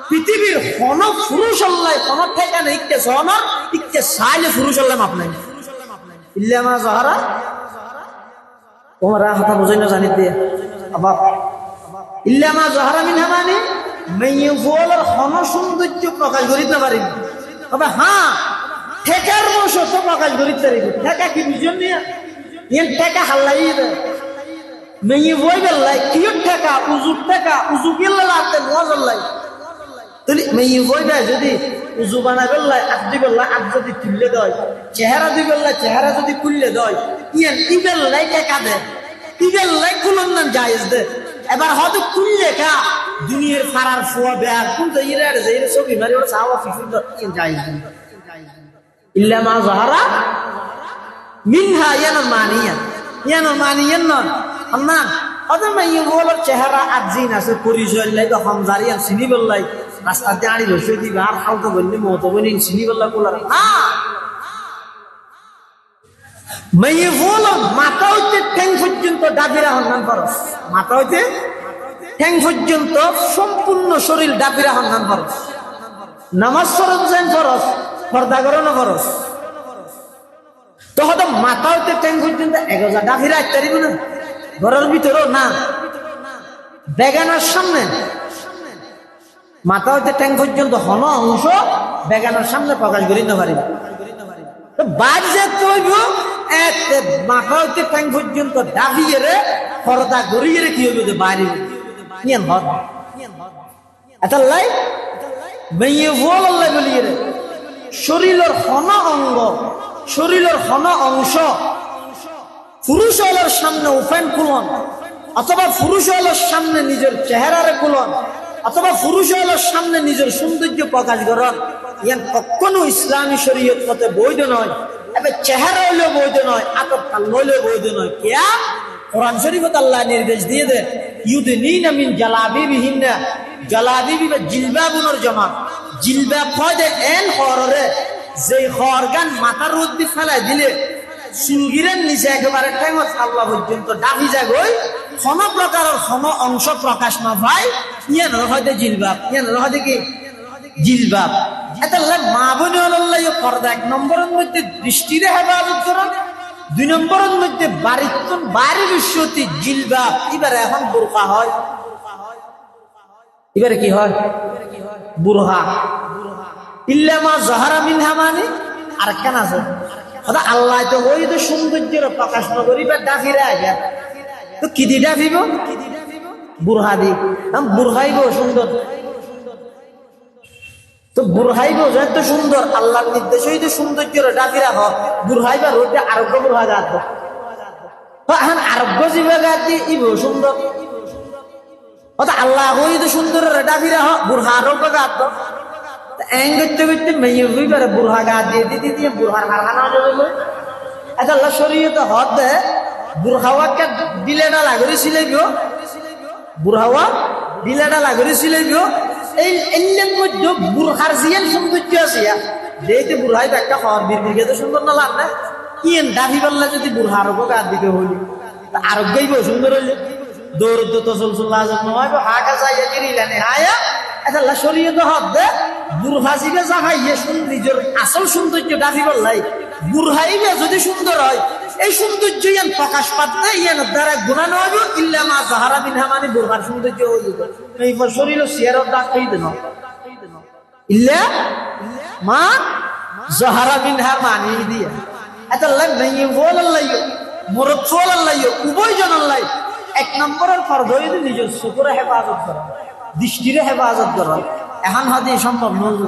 S1: পৃথিবীর কোন পুরুষ আল্লাহ কোন ঠেকানে ইকে সনর ইকে সাইলে পুরুষ আল্লাহ মাপ নাই ইল্লা মা যাহারা তোমরা কথা বুঝাই না জানি দিয়ে আবার ইল্লা মা যাহারা মিনহা মানে মেয়ে ভুয়ার কোন সৌন্দর্য প্রকাশ করিতে পারি তবে হ্যাঁ ঠেকার বসে তো প্রকাশ করিতে পারি ঠেকা কি বুঝুন নিয়ে ইয়ান ঠেকা হাল্লাই দেয় মেয়ে বই বেল্লাই কি ঠেকা উজু গেলে লাগতে মজাল্লাই তাহলে মেয়ে বই দেয় যদি উজু বানাই বেল্লাই আট দুই বেল্লাই আট যদি তুললে দেয় চেহারা দুই বেল্লাই চেহারা যদি খুললে দেয় ইয়ান ই বেল্লাই ঠেকা দেয় ই বেল্লাই খুলন না জায়েজ দে এবার হয়তো খুললে কা দুনিয়ার ফারার ফোয়া বেয়ার কোন তো ইরার যে ছবি মারি ওটা সাওয়া ফিফুর জায়েজ ইল্লা মা যাহারা মিনহা ইয়ানো মানিয়ান না অদম মাইয়ে বলার চেহারা আর জিন আছে পরিচয় লাই তো হমজারিয়ান চিনি বললাই রাস্তা দিয়ে আড়ি বসে দিবে আর হালকা বললি মতো বলি চিনি বললা বলার না মাইয়ে বল মাথা হইতে ঠ্যাং পর্যন্ত ডাবিরা হন্নান ফরজ মাথা হইতে ঠ্যাং পর্যন্ত সম্পূর্ণ শরীর ডাবিরা হন্নান ফরজ নামাজ ফরজ যেন ফরজ পর্দা করো না ফরজ তো হয়তো মাথা হইতে ট্যাং পর্যন্ত 1000 ডাফিরা আইতারিব না, ঘরের ভিতরেও না, বেগানার সামনে মাথা হইতে ট্যাং পর্যন্ত হন অংশ বেগানার সামনে প্রকাশ করি না পারিব। তো বাদ যে তৈব মাথা হইতে ট্যাং পর্যন্ত ডাফিয়ে রে পর্দা করিয়ে রে কি হইব যে বাইরে নিয়ে হদ এটা লাই মেয়ে বল আল্লাহ বলিয়ে রে শরীরের হন অঙ্গ, শরীরের হন অংশ পুরুষ হলের সামনে ওপেন খুলন, অথবা পুরুষ হলের সামনে নিজের চেহারারে খুলন, অথবা পুরুষ হলের সামনে নিজের সৌন্দর্য প্রকাশ করেন, ইয়ান কখনো ইসলামী শরীয়ত মতে বৈধ নয়। এবার চেহারা হইলেও বৈধ নয়, আতপ কাল হইলেও বৈধ নয়। কেয়া কোরআন শরীফত আল্লাহ নির্দেশ দিয়ে দেয় ইউদনিনা মিন জালাবিবিহিন্না, জালাবিবি বা জিলবাবুনর জমা, জিলবাব হয় দে এন হররে যে হরগান মাথার রোদ্দি ফেলায় দিলে চুলগিরের নিচে একেবারে ঠেঙত আল্লাহ পর্যন্ত ডাকি যাগই কোন প্রকারের কোন অংশ প্রকাশ না পায়, ইয়ান হয়তো জিলবাব, ইয়ান হয়তো কি জিলবাব। এটা মা বোনে আল্লাহ পর্দা 1 নম্বরের মধ্যে দৃষ্টিরে হেফাজত করেন, 2 নম্বরের মধ্যে বাড়িতন বাইরে বিশ্বতি জিলবাব। এবারে এখন বোরকা হয়, এবারে কি হয় বুরহা, ইল্লামা জাহারা মিনহা মানে আর কেন আছে আল্লাহ তো ওই তো সৌন্দর্যের প্রকাশ নগরী বা ডাফিরে আগে তো কি দি ডাফিব বুরহা দি বুরহাইব সুন্দর, তো বুরহাইব যত সুন্দর আল্লাহর নির্দেশ ওই তো সৌন্দর্যের ডাফিরা হোক বুরহাইবা রোডে আরোগ্য বুরহা গাত এখন আরোগ্য জীবা গাত দিয়ে ইব সুন্দর আল্লাহ ওই তো সুন্দর ডাফিরা হোক বুরহা আরোগ্য গাত এং করতে করতে মেয়ে হইবারে বুরহা গা দিয়ে দিতে দিয়ে বুরহার হারহানা যাবে। এটা আল্লাহ শরীয়তে হদ দে বুরহাওয়াকে দিলেটা লাগরে সিলাইব, বুরহাওয়া দিলেটা লাগরে সিলাইব। এই এলের মধ্যে বুরহার জিয়ান সৌন্দর্য আছে যেহেতু বুরহাই একটা হওয়ার বিরবিকে তো সুন্দর না লাগ না ইয়েন ডাফি পাল্লা যদি বুরহার গা দিতে হইল আরোগ্যই সুন্দর হইলে দৌড় তো চলচল্লা নয় হাঁকা যাইয়া গিরিলানে হায়া। এটা আল্লাহ শরীয়তে হদ দে বুরহাজিবে জাগাইয়ে নিজের আসল সৌন্দর্য ডাকি বললাই বুরহাইবে যদি সুন্দর হয় এই সৌন্দর্য ইয়ান প্রকাশ পাতে ইয়ান দ্বারা গুণা নয় ইল্লামা জাহারা মিনহা মানে বুরহার সৌন্দর্য হইব এই শরীর সিয়ারত ডাক কই দেন ইল্লা মা জাহারা মিনহা মানে দিয়া এটা আল্লাহ নাই বল আল্লাহ মুরত বল আল্লাহ উভয় জন আল্লাহ 1 নম্বরের ফরজ হইল নিজের চোখের হেফাজত করা, দৃষ্টির হেফাজত করা। এখন হয়তো সম্ভব নইল,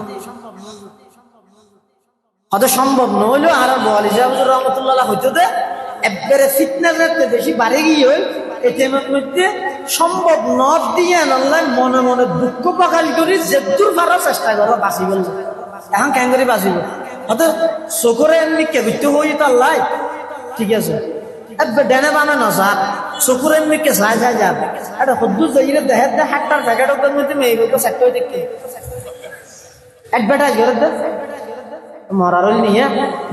S1: হয়তো সম্ভব নইল আর বলি রহমতুল্লাহ হইতো দে একবারে ফিটনেস বেশি বাড়ে গিয়ে এটিএমের মধ্যে সম্ভব নদ দিয়ে আল্লাহ মনে মনে দুঃখ প্রকাশ করি যে দূর পারার চেষ্টা করো বাঁচি বল এখন কেন করে বাঁচিব হয়তো চোখরে এমনি কেবিত হই তো আল্লাহ ঠিক আছে একবার ডেনে বানে নসার চকুর এমনি কে চাই চাই যাবে এটা সদ্দুর যাইলে দেহের দে 7টার প্যাকেটের মধ্যে মেয়েগুলো চারটে দেখে অ্যাডভার্টাইজ করে দে মরার নিয়ে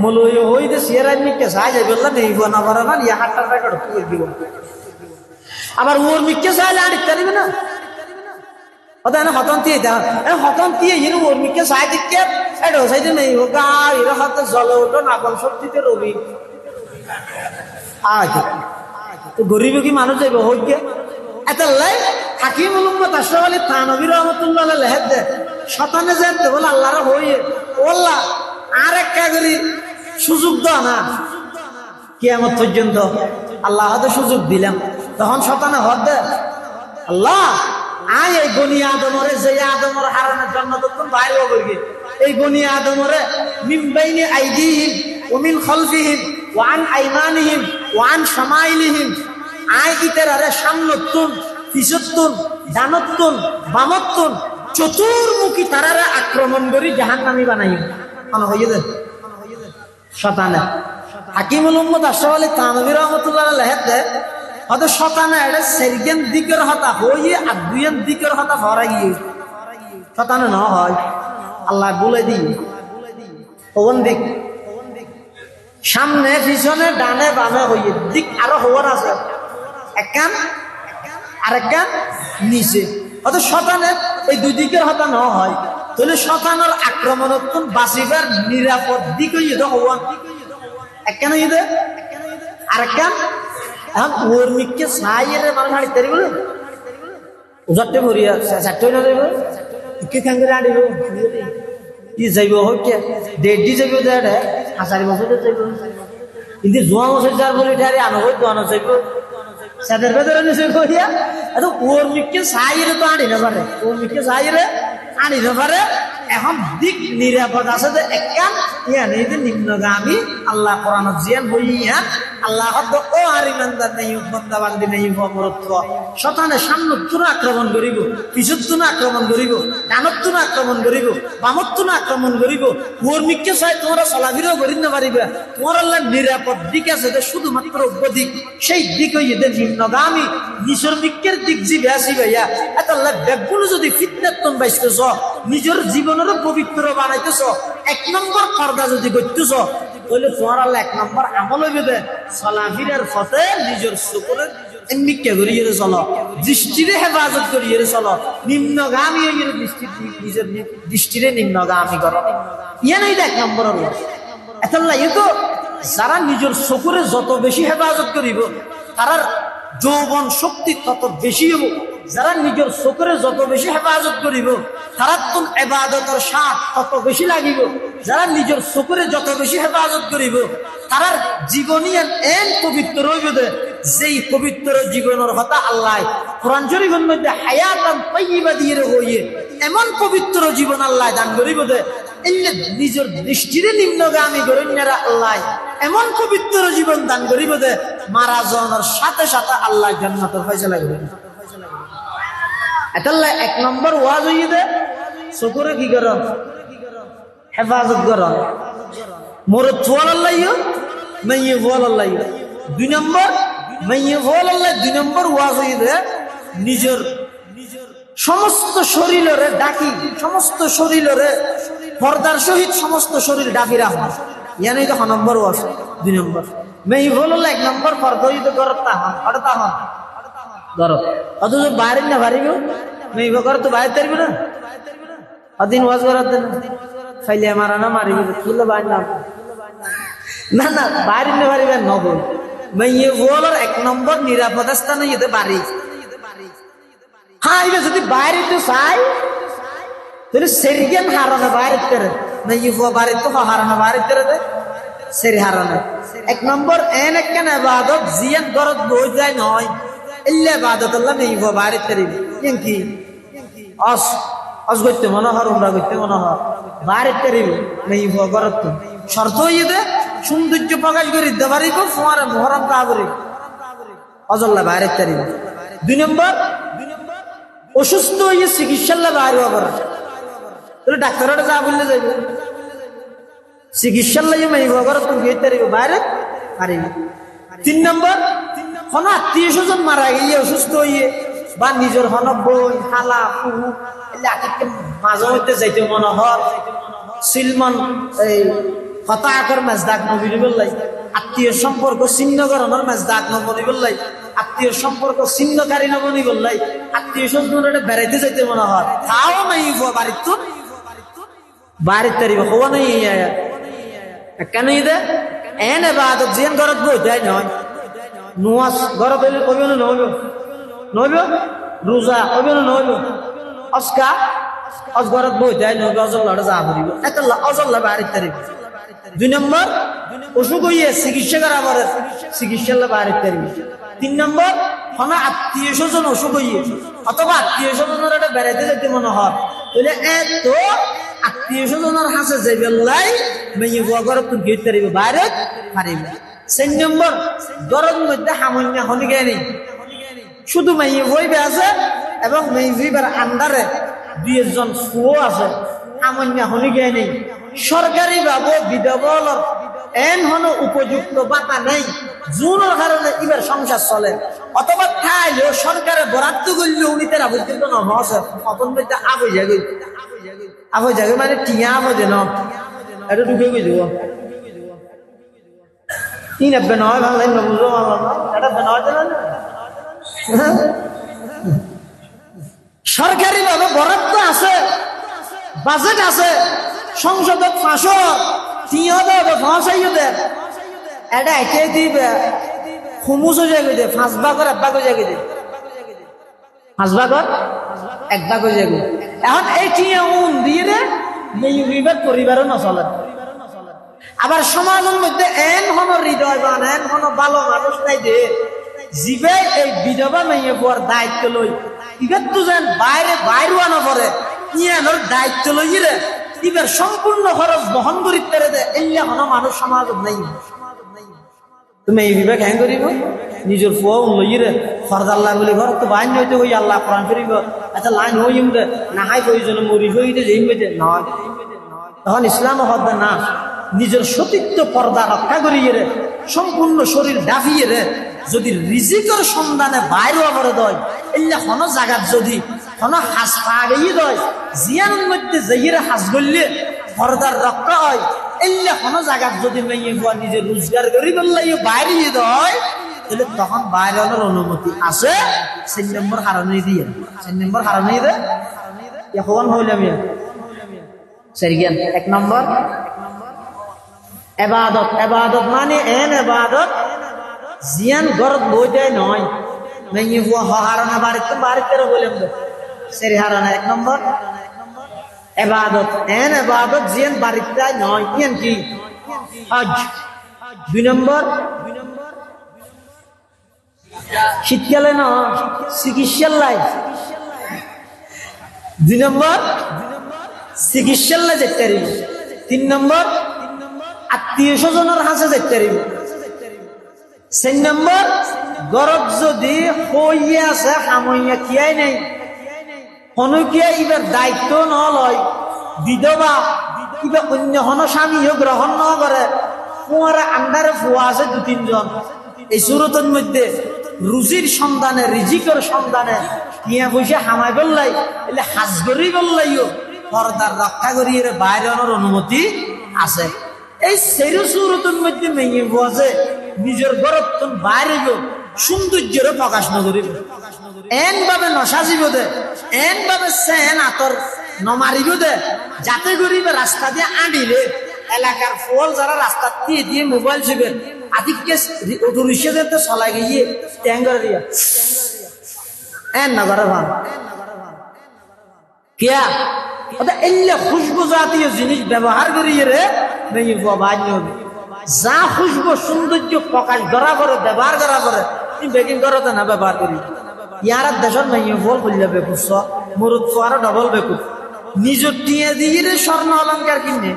S1: মূল ওই যে সিয়ার এমনি কে চাই যাই বললাম নেইব না মরা না ইয়া 7টার প্যাকেট করে দিব আবার ওর মিকে চাইলে আর দিতে পারবে না ওটা না হতন দিয়ে দেওয়া হতন দিয়ে এরকম ওর মিকে চাই দিকে এটা চাইতে নেইব গা এর হাতে জলে ওঠো না কোন শক্তিতে রবি তো গরিব কি মানুষ যাইব হোক গে এটা লাই হাকিম উম্মত আশরাফ আলী থানভী রহমাতুল্লাহ লেহেদ দে শতানে যেতে বলে আল্লাহর হইয়ে ওল্লাহ আর একটা করি সুযোগ দাও না কিয়ামত পর্যন্ত আল্লাহ হয়তো সুযোগ দিলাম তখন শতানে হদ দে আল্লাহ আয় এই গনি আদমরে যে আদমর হারানোর জন্য তখন বাইরে হবো এই গনি আদমরে মিন বাইনি আইদিহিম ওয়া মিন খালফিহিম ওয়ান আইমানিহিম ওয়ান শামাইলিহিম আয় ইতারে সামনতুন পিছতুন ডানতুন বামতুন চতুর্মুখী তারারে আক্রমণ করি জাহান্নামী বানাইব কোন হইয়ে দে শতানে হাকিমুল উম্মত আশরাফ আলী থানভী রহমাতুল্লাহ লেহেদ দে হয়তো শতানে এটা সেরগেন দিকের হতা হইয়ে আর দুইয়ের দিকের হতা হরাইয়ে শতানে ন হয় আল্লাহ বলে দিই কোন দিক সামনে পিছনে ডানে বামে হইয়ে দিক আরো হওয়ার আছে একখান আরেকখান নিচে হয়তো শতানে এই দুই দিকের হতা ন হয় তাহলে শতানের আক্রমণ বাঁচিবার নিরাপদ দিক হইয়ে তো হওয়ান একখান ঈদে আর একখান এখন ওর মিককে সাইয়ের মানুষ হাড়ি তারি বলে ওজারটে ভরিয়া চারটে না যাইব ইকে খান করে আনিব ই যাইব হচ্ছে দেড় দি যাইব দেড় আষাঢ়ি বছর যাইব কিন্তু জোয়া বছর যার বলে এটা আনো হই দোয়ানো যাইব সাদের ভেতরে নিচে করিয়া এত ওর মিককে সাইয়ের তো আনি না পারে ওর মিককে সাইয়ের আনি না পারে এখন দিক নিরাপদ আছে যে একান ইয়ান এই যে নিম্নগামী আল্লাহ কোরআন জিয়ান হইয়া আল্লাহ ও আর ইমানদার নেই বন্দা বান্দি নেই অমরত্ব শতানে সামনে আক্রমণ করিব পিছুর আক্রমণ করিব ডানত আক্রমণ করিব বামত আক্রমণ করিব ওর মিককে চাই তোমরা চলাফিরও করি না পারিবে তোমার আল্লাহ নিরাপদ দিক আছে যে শুধুমাত্র দিক সেই দিক হইয়ে নিম্নগামী নিচের মিকের দিক জিবে আসি ভাইয়া এত আল্লাহ ব্যাগগুলো যদি ফিতনাত তোম বাইসতেছ নিজের জীবনেরও পবিত্র বানাইতেছ এক নম্বর পর্দা যদি করতেছ তাহলে তোমার আল্লাহ এক নম্বর আমল হইবে দে চলাফিরের পথে নিজের চোখের মিক্কা করিয়ে চলো দৃষ্টিরে হেফাজত করিয়ে চলো নিম্নগামী হইয়ে নিজের দৃষ্টিরে নিম্নগামী করো ইয়ে নাই এক নম্বরের এত আল্লাহ তো যারা নিজের চোখের যত বেশি হেফাজত করিব তার যৌবন শক্তি তত বেশি হব যারা নিজের চোখের যত বেশি হেফাজত করিব তারা তো ইবাদতের স্বাদ তত বেশি লাগিব যারা নিজের চোখের যত বেশি হেফাজত করিব তার জীবনী এন পবিত্র হইবে যেই পবিত্র জীবনের কথা আল্লাহ কোরআন শরীফের মধ্যে হায়াতান তাইয়্যিবা দিয়ে হইয়ে এমন পবিত্র জীবন আল্লাহ দান করিব দে নিজের দৃষ্টিরে নিম্নগামী করেন আল্লাহ এমন পবিত্র জীবন দান করিব দে মারা যাওয়ার সাথে সাথে আল্লাহ জান্নাতের ফয়সালা করিবেন এটাল্লা এক নম্বর ওয়াজ হইয়ে দে চকুরে কি কর হেফাজত কর মোর থোয়াল আল্লাহ মাইয়ে ভোয়াল আল্লাহ দুই নম্বর মাইয়ে ভোয়াল আল্লাহ দুই নম্বর ওয়াজ হইয়ে দে নিজের সমস্ত শরীরে ডাকি সমস্ত শরীরে পর্দার সহিত সমস্ত শরীর ডাকি রাখা ইয়ানি তো নম্বর ওয়াজ দুই নম্বর মাইয়ে ভোয়াল আল্লাহ এক নম্বর পর্দা হইতে করত তাহন অর্থাৎ তাহন ধরো অথচ বাইরে না পারিব মেয়ে করে তো বাইরে তারিব না অদিন ওয়াজ করার দেন ফাইলে মারা না মারিব তুলে বাইরে না না না বাইরে না পারিবে নবল মেয়ে বলার এক নম্বর নিরাপদ স্থানে যেতে পারি হ্যাঁ এটা যদি বাইরে তো চাই তাহলে সেরিগেন হারানো বাইরে করে মেয়ে বাইরে তো হারানো বাইরে করে দে সেরি হারানো এক নম্বর এন একখান ইবাদত জিয়ান গরত বই যায় নয় ইল্লা ইবাদাতুল্লাহ নেই বাড়ি তারিব কি অস করতে মনে হয় উমরা করতে মনে হয় বাড়ি তারিব নেই গরত শর্ত হইয়ে দে সৌন্দর্য প্রকাশ করে দিতে পারিব ফোয়ারে মোহরম কাবরি অজল্লা বাইরে তারিব দুই নম্বর অসুস্থ হইয়ে চিকিৎসাল্লা বাইরে করা তাহলে ডাক্তারটা যা বললে যাইবে চিকিৎসার লাগে মেয়ে গরত গিয়ে তারিব বাইরে পারিব তিন নম্বর কোন আত্মীয় স্বজন মারা গিয়ে অসুস্থ হইয়ে বা নিজের হন বোন খালা ফুহু মাঝে মধ্যে যাইতে মনে হয় সিলমান এই হতাকর মাছ দাগ নবী বললাই আত্মীয় সম্পর্ক ছিন্ন করানোর মাছ দাগ নবী বললাই আত্মীয় সম্পর্ক ছিন্নকারী নবী বললাই আত্মীয় স্বজন বেড়াইতে যাইতে মনে হয় তাও নাই বাড়ির তো বাড়ির তারিখ হওয়া নেই কেন দে এন এবাদত জিয়ান ঘরত বই দেয় নয় নুয়াজ ঘরত হইলে কবি না নহইব নহইব রোজা কবি না নহইব অস্কা অজ ঘরত বই দেয় নহইব অজল্লাটা যা করিব এত অজল্লা বাড়ির তারিখ দুই নম্বর অসুখ হইয়ে চিকিৎসা করা পরে চিকিৎসা বাড়ির তারিখ তিন নম্বর কোন আত্মীয় স্বজন অসুখ হইয়ে অথবা আত্মীয় স্বজনের একটা বেড়াইতে যেতে মনে হয় তাহলে এত আত্মীয় স্বজনের হাসে যে বেল্লাই মেয়ে বুয়া ঘরত তুমি গিয়ে তারিব বাইরে পারিব তিন নম্বর গরম মধ্যে সামান্য হনিকে নেই শুধু মেয়ে বইবে আছে এবং মেয়ে বইবার আন্ডারে দুই একজন ফুও আছে সামান্য হনিকে নেই সরকারি ভাবে বিধবল এন হন উপযুক্ত বাতা নেই জুনের কারণে এবার সংসার চলে অথবা খাইলেও সরকারে বরাদ্দ করলে উনি তারা পর্যন্ত নহসে অতন মধ্যে আবই যাবে আবই যাবে মানে টিয়া আবই ন এটা ঢুকে গই যাব তিন আব্বে নয় ভালো লাগলো বুঝলো এটা নয় দিলেন সরকারি ভাবে বরাদ্দ আছে বাজেট আছে সংসদত 500 ফাঁসাইও দেন এটা একে দিবে হুমুসও জায়গা দে 5 ভাগের 1 ভাগও জায়গা দে 5 ভাগের 1 ভাগও জায়গা। এখন এই টিয়া দিয়ে রে বিবাদ পরিবারও না চলে। আবার সমাজের মধ্যে এন হন হৃদয়বান এন হন ভালো মানুষ নাই দে জিবে এই বিধবা মেয়ে পর দায়িত্ব লই ইবার তো যেন বাইরে আনা পরে ইয়ানোর দায়িত্ব লই রে ইবার সম্পূর্ণ খরচ বহন করিতে দে এলিয়া হন মানুষ সমাজ নাই। তুমি এই বিবেক হ্যাঁ করিব নিজের ফুয়া লই রে ফরদাল্লাহ বলে ঘর তো বাইন হইতে হই আল্লাহ কোরআন করিব আচ্ছা লাইন হইম দে না হাই প্রয়োজন মরি হইতে যাইম দে না তখন ইসলাম হদ্দা না নিজের সতীত্ব পর্দা রক্ষা করিয়ে রে সম্পূর্ণ শরীর ডাফিয়ে রে যদি রিজিকের সন্ধানে বাইরে অবরে দেয় এলে কোনো জায়গার যদি কোনো হাস পা গিয়ে দেয় জিয়ানের মধ্যে যাইয়ে হাস গড়লে পর্দার রক্ষা হয় এলে কোনো জায়গার যদি মেয়ে হওয়া নিজে রোজগার করি বললে বাইরে দেয় তাহলে তখন বাইরে হওয়ার অনুমতি আছে। 3 নম্বর হারানি দিয়ে 3 নম্বর হারানি দে এখন হইলাম সেরিয়ান 1 নম্বর এবাদত। এবাদত মানে এন এবাদত জিয়ান গরত বইতে নয় মেয়ে হুয়া হারানা বাড়িতে বললাম তো সেরি হারানা 1 নম্বর এবাদত এন এবাদত জিয়ান বাড়িতে নয় ইয়ান কি হজ। 2 নম্বর শীতকালে না চিকিৎসার লাই। 2 নম্বর চিকিৎসার লাই যেতে পারিব। 3 নম্বর আত্মীয় স্বজনের হাসে যেতে পারিব। 4 নম্বর গরব যদি হইয়া আছে সামইয়া কিয়াই নাই কোনো কিয়া ইবার দায়িত্ব ন লয় বিধবা কিবা অন্য হন স্বামীও গ্রহণ ন করে কুয়ারা আন্ডারে ফুয়া আছে 2-3 জন এই সুরতের মধ্যে রুজির সন্ধানে রিজিকের সন্ধানে কিয়া পয়সা হামাই বললাই এলে হাজ করি বললাইও পর্দার রক্ষা করিয়ে বাইরে আনার অনুমতি আছে। এই সেরু সুরতের মধ্যে মেয়ে বসে নিজের গরত বাইরে গিয়ে সৌন্দর্যের প্রকাশ নকরিব এন ভাবে নসাজিব দে এন ভাবে সেন আতর নমারিব দে যাতে করিবে রাস্তা দিয়ে আনিলে এলাকার ফল যারা রাস্তা দিয়ে মোবাইল চিবেন আদিকে অটো রিক্সা দিয়ে চলাই গিয়ে ট্যাঙ্গার দিয়া এন নগর ভান কিয়া এলে খুশবু জাতীয় জিনিস ব্যবহার করিয়ে রে মেয়ে বাজ হবে যা খুশবু সৌন্দর্য প্রকাশ করা করে ব্যবহার করা করে তুমি বেকিং করতে না ব্যবহার করি ইয়ার দেশের মেয়ে ফল করলে বেকুস মরুদ ফোয়ারা ডবল বেকুস নিজের টিয়া দিয়ে রে স্বর্ণ অলঙ্কার কিনে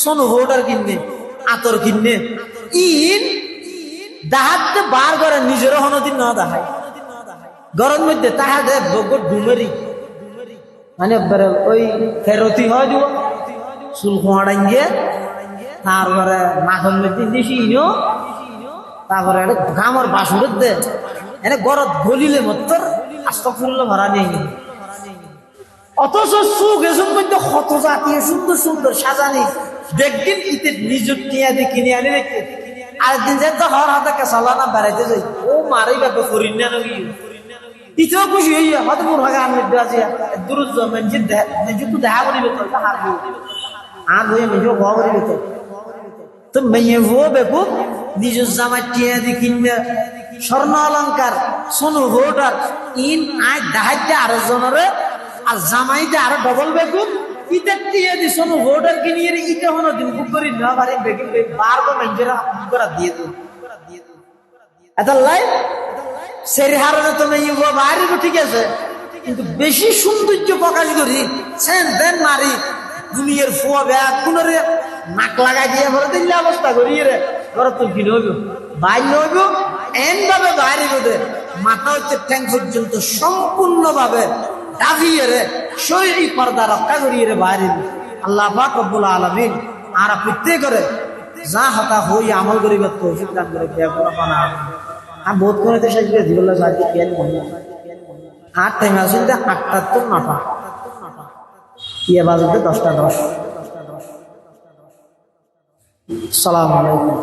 S1: সোনো ভোটার কিনে আতর কিনে ইন দাহাতে বার করে নিজেরও হনদিন না দেখায় গরম মধ্যে তাহা দে বগর ডুমেরি মানে ওই ফেরতি হয় দিব চুল খোঁড়াই গিয়ে তারপরে মাখন মধ্যে দিছি তারপরে ঘামর বাসুরের দে এনে গরত গলিলে মতর আস্ত ফুললে ভরা নিয়ে গেল অথচ সুখ এসব মধ্যে কত জাতীয় সুন্দর সুন্দর সাজানি দেখবেন ইতে নিজের টিয়া দিয়ে কিনে আনি রেখে আরেকদিন যে তো হর হাতে কেসালানা বেড়াইতে যাই ও মারাই ব্যাপার করি না নাকি ইতেও খুশি হইয়া হয়তো মোর ভাগে আমি আছে দূর মেঞ্জির নিজেকে দেখা করিবে তো হার বই আর বইয়ে মেজো ঘর করিবে তো মেয়ে ভুয়ো বেকু নিজের জামাই টিয়া দিয়ে কিনবে স্বর্ণ অলঙ্কার সোনু ভোটার ইন আয় দাহাইতে আরো জনের আর জামাইতে আরো ডবল বেকু ইতে টিয়া দি সোনু ভোটার কিনিয়ে ইতে হনো দিন বুক করি না বাড়ি বেকিং বারগো মেঞ্জেরা করা দিয়ে তো এটা লাই সেরি হারানো তো মেয়ে বাইরে ঠিক আছে কিন্তু বেশি সৌন্দর্য প্রকাশ করি সেন দেন মারি দুনিয়ার ফুয়া ব্যাগ কোনরে নাক লাগাই দিয়ে ভরে দিলে অবস্থা করিয়ে রে ঘর তো কিনে হইব বাইরে হইব এন ভাবে বাইরে বোধে মাথা হচ্ছে ঠ্যাং পর্যন্ত সম্পূর্ণ ভাবে ডাবিয়ে রে শরীর পর্দা রক্ষা করিয়ে রে বাইরে আল্লাহ পাক রব্বুল আলামিন আর প্রত্যেক করে যা হতা হই আমল করিবে তৌফিক দান করে বেগুনা বানা আমি বোধ করে তো শেষ করে দিবল সাথে কেন মনে 8 টাইম আসলে 8টা তো 9টা ইয়ে বাজতে 10টা 10 সালাম আলাইকুম।